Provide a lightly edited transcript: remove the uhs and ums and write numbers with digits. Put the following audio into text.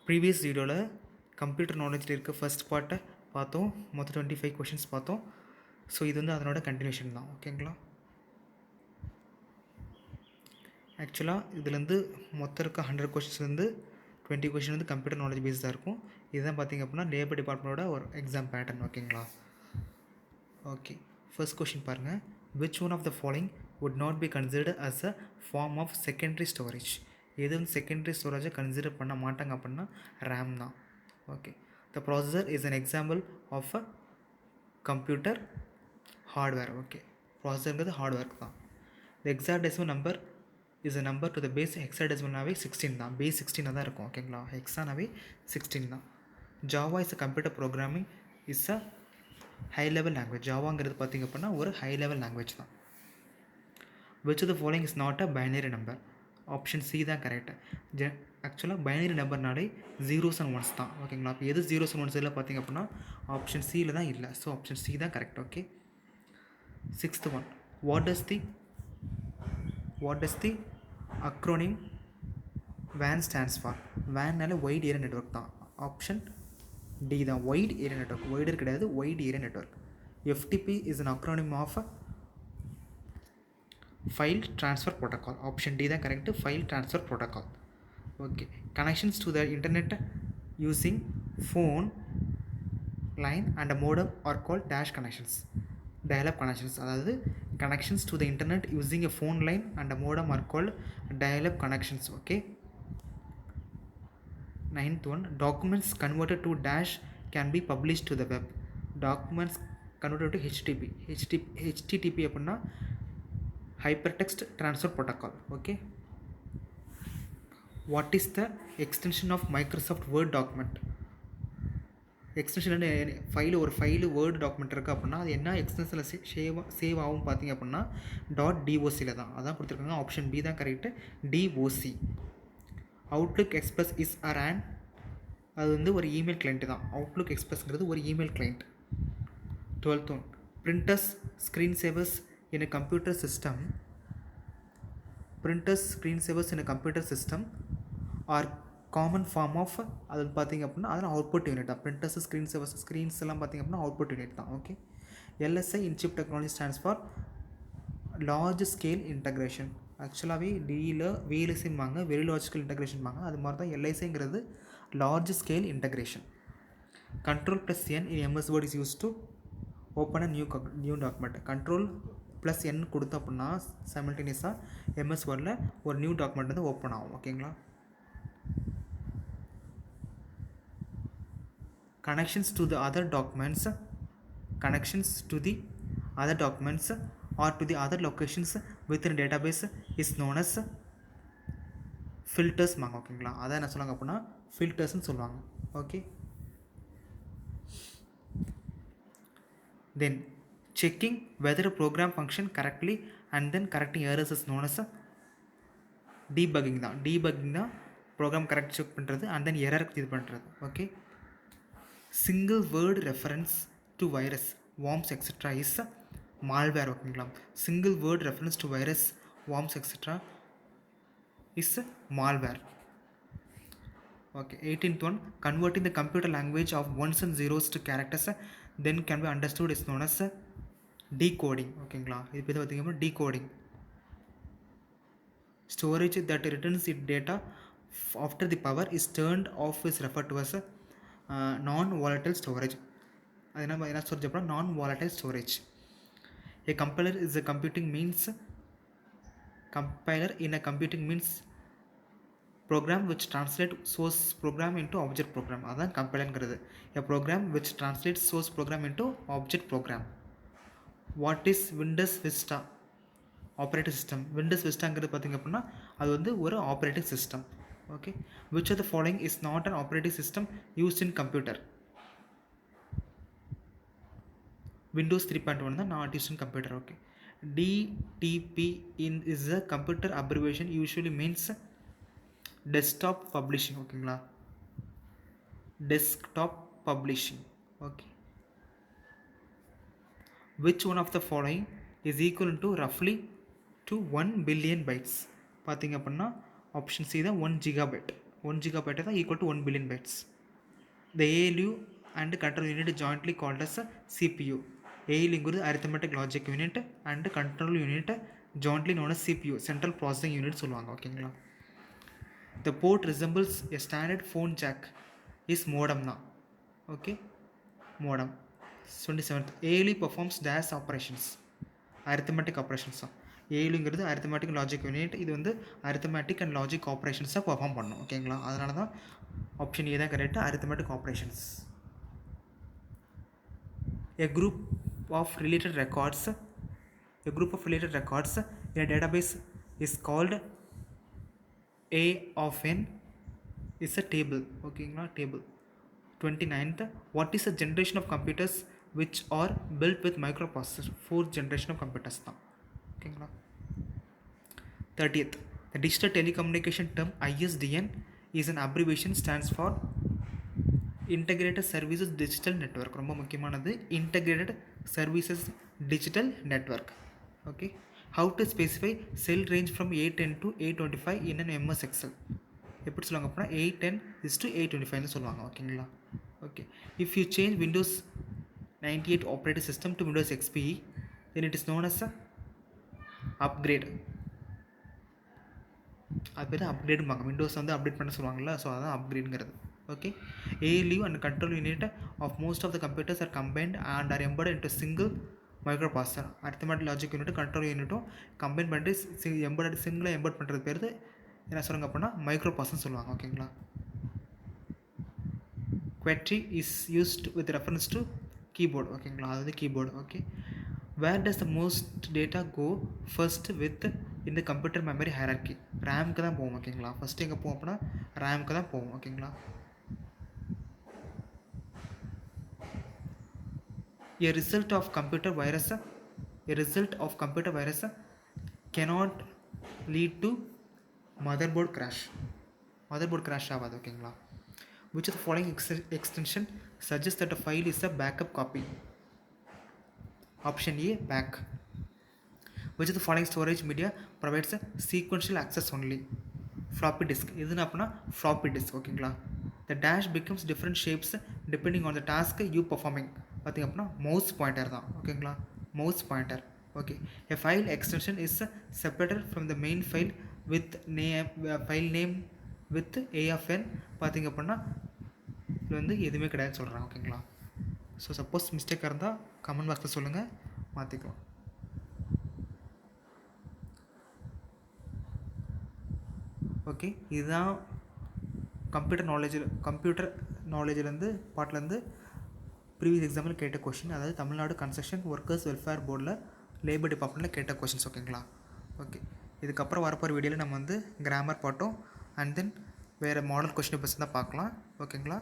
Previous வீடியோவில் computer நாலேஜில் இருக்க first பார்ட்டை பார்த்தோம். மொத்தம் 25 கொஷின்ஸ் பார்த்தோம். ஸோ இது வந்து அதனோட கண்டினியூஷன் தான். ஓகேங்களா? ஆக்சுவலாக இதுலேருந்து மொத்தம் இருக்க 100 கொஷின்ஸ்லேருந்து 20 கொஷின் வந்து கம்ப்யூட்டர் நாலேஜ் பேஸ்டாக இருக்கும். இதுதான் பார்த்திங்க அப்படின்னா லேபர் டிபார்ட்மெண்ட்டோட ஒரு எக்ஸாம் பேட்டர்ன். ஓகேங்களா? ஓகே, ஃபர்ஸ்ட் கொஷின் பாருங்கள். Which one of the following would not be considered as a form of secondary storage? எது வந்து செகண்டரி ஸ்டோரேஜை கன்சிடர் பண்ண மாட்டாங்க அப்படின்னா ரேம் தான். Okay, the processor is an example of a computer hardware. Okay, ப்ராசஸருங்கிறது hardware தான். The hexadecimal number is a number to the base. ஹெக்ஸாடெசிமல்னாவே 16 தான், பேஸ் 16 தான் இருக்கும். ஓகேங்களா? ஹெக்ஸானாவே 16 தான். Java is a computer programming is a high level language. ஜாவாங்கிறது பார்த்திங்க அப்படின்னா ஒரு ஹை லெவல் லாங்குவேஜ் தான். Which of the following is not a binary number? Option C தான் கரெக்டு. ஆக்சுவலாக பைனரி நம்பர்னாலே ஜீரோஸ் அண்ட் ஒன்ஸ் தான். ஓகேங்களா? அப்போ எது ஜீரோஸ் அண்ட் ஒன்ஸ் இல்லை பார்த்திங்க அப்படின்னா ஆப்ஷன் சியில் தான் இல்லை. ஸோ ஆப்ஷன் சி தான் correct. Okay, sixth one. What does the acronym WAN stands for? WANனால வைட் ஏரியா நெட்ஒர்க் தான். ஆப்ஷன் டி தான், வைட் ஏரியா நெட்ஒர்க். வைடர் கிடையாது, wide area network. FTP is an acronym of file transfer protocol. Option D தான் correct, file transfer protocol. Okay, connections to the internet using phone line and modem are call dash connections. Dial up connections, அதாவது connections to the internet using a phone line and modem are call dial up connections. Okay, ninth one. Documents converted to dash can be published to the web. Documents converted to HTTP அப்படின்னா hypertext transfer protocol. Okay, what is the extension of Microsoft Word document? Extension ஒரு file word document இருக்குது அப்படின்னா அது என்ன எக்ஸ்டென்ஷனில் save ஆகும் பார்த்திங்க அப்படின்னா .docல தான். அதான் கொடுத்துருக்காங்க. ஆப்ஷன் பி தான் correct, DOC. Outlook express is RAN. அது வந்து ஒரு இமெயில் கிளைண்ட்டு தான். அவுட்லுக் எக்ஸ்பிரஸ்ங்கிறது ஒரு email client. 12th one. Printers screen savers in a computer system. Printers screen savers in a computer system are common form of, அது பார்த்திங்க அப்படின்னா அதெல்லாம் output unit தான். பிரிண்டர்ஸ் ஸ்க்ரீன் சேவர்ஸ் ஸ்க்ரீன்ஸ் எல்லாம் பார்த்திங்க அப்படின்னா அவுட்புட் யூனிட் தான். Okay, LSI in chip technology stands for large scale integration. ஆக்சுவலாகவே டியில் VLSIம்பாங்க, வெரி லாஜிக்கல் இன்டகிரேஷன்பாங்க. அது மாதிரி தான் LSIங்கிறது large scale integration. Control +N in MS Word is use to open a new document. Control +N கொடுத்தோம் அப்படின்னா சைமல்டேனியஸாக MS Wordல ஒரு நியூ டாக்குமெண்ட் வந்து ஓப்பன் ஆகும். ஓகேங்களா? Connections to the other documents or to the other locations within database is known as filters மாங்க. ஓகேங்களா? அதான் என்ன சொல்லுவாங்க அப்படின்னா ஃபில்டர்ஸ்னு சொல்லுவாங்க. Okay, then checking whether a program function correctly and then correcting errors is known as debugging தான். debugging தான் program correct check பண்ணுறது அண்ட் தென் எரருக்கு இது பண்ணுறது. Okay, single word reference to virus worms etcetera is malware. ஓகேங்களா? Single word reference to virus worms etcetera is malware. Okay, 18th one. Converting the computer language of ones and zeros to characters then can be understood is known as decoding. ஓகேங்களா? இது பேர் பார்த்திங்கன்னா decoding. Storage that returns its data after the power is turned off is referred to as non-volatile storage. அது என்ன storage அப்படின்னா non-volatile storage. A compiler is a computing means program which translates source program into object program. அதான் கம்பைலர்ங்கிறது. A program which translates source program into object program. What is Windows Vista operating system? Windows விஸ்டாங்கிறது பார்த்திங்க அப்படின்னா அது வந்து ஒரு operating system. Okay, which of the following is not an operating system used in computer? Windows 3.1 தான் not used in computer. Okay, DTP is a computer abbreviation usually means desktop publishing. ஓகேங்களா? desktop publishing. Okay, which one of the following is equal to roughly to 1 billion bytes? பார்த்திங்க அப்படின்னா option C தான் 1 gigabyte. 1 gigabyte தான் equal to 1 billion bytes. The ALU and control unit jointly called as CPU. ALU arithmetic logic unit and control unit jointly known as CPU, central processing unit சொல்லுவாங்க. ஓகேங்களா? The port resembles a standard phone jack is modem தான். Okay, modem. 27th, ALU performs dash operations, arithmetic operations தான். ஏழுங்கிறது arithmetic logic unit, இது வந்து arithmetic and logic operations perform பண்ணும். ஓகேங்களா? அதனால தான் ஆப்ஷன் ஏ தான் கரெக்டாக, arithmetic operations. A group of related records in a database is called A of n is a table. ஓகேங்களா? table. 29th, what is a generation of computers which are built with microprocessor? 4th generation of computers தான். ஓகேங்களா? 30th, the digital telecommunication term ISDN is an abbreviation, stands for Integrated Services Digital Network. ரொம்ப முக்கியமானது, Integrated Services Digital Network. Okay, how to specify cell range from 810 to 825 in an MS Excel? எப்படி சொல்லுவாங்க அப்படின்னா 810 is to 825 சொல்லுவாங்க. ஓகேங்களா? Okay, if you change Windows 98 operating system to Windows XP, then it is known as a upgrade. அது பேர் அப்கிரேடும்பாங்க. Windows வந்து update பண்ண சொல்லுவாங்கள்ல, ஸோ அதான் அப்கிரேடுங்கிறது. Okay, ALU and control unit of most of the computers are combined and are embedded into single microprocessor. arithmetic logic unit control unit combine பண்ணிட்டு embed சிங்கிளாக embed பண்ணுறது பேர் என்ன சொல்லுங்க அப்படின்னா மைக்ரோ ப்ராசஸர் சொல்லுவாங்க. ஓகேங்களா? QWERTY is used with reference to keyboard. ஓகேங்களா? அது வந்து keyboard. Okay, where does the most data go first with in the computer memory hierarchy? ரேமுக்கு தான் போகும். ஓகேங்களா? ஃபஸ்ட்டு எங்கே போகும் அப்படின்னா ரேமுக்கு தான் போகும். ஓகேங்களா? A result of computer virus cannot lead to motherboard crash. ஆகாது. ஓகேங்களா? Which of the following extension suggests that a file is a backup copy? Option A, back. Which of the following storage media provides a sequential access only? Floppy disk. இது என்ன அப்படின்னா floppy disk. ஓகேங்களா? The dash becomes different shapes depending on the task you performing. பார்த்திங்க அப்படின்னா mouse pointer தான். ஓகேங்களா? Mouse pointer. Okay, a file extension is separated from the main file with file name with A of n. பார்த்திங்க அப்படின்னா இது வந்து எதுவுமே கிடையாதுன்னு சொல்கிறாங்க. ஓகேங்களா? ஸோ சப்போஸ் மிஸ்டேக்காக இருந்தால் கமெண்ட் பாக்ஸில் சொல்லுங்கள், மாற்றிக்கலாம். ஓகே, இதுதான் கம்ப்யூட்டர் நாலேஜிலேருந்து பார்ட்லேருந்து ப்ரீவியஸ் எக்ஸாம்பிள் கேட்ட கொஷின், அதாவது தமிழ்நாடு கன்ஸ்ட்ரக்ஷன் ஒர்க்கர்ஸ் வெல்ஃபேர் போர்டில் லேபர் டிபார்ட்மெண்ட்டில் கேட்ட கொஷின்ஸ். ஓகேங்களா? ஓகே, இதுக்கப்புறம் வரப்போகிற வீடியோவில் நம்ம வந்து கிராமர் பார்த்தோம், அண்ட் தென் வேறு மாடல் கொஷின் பற்றி தான் பார்க்கலாம். ஓகேங்களா?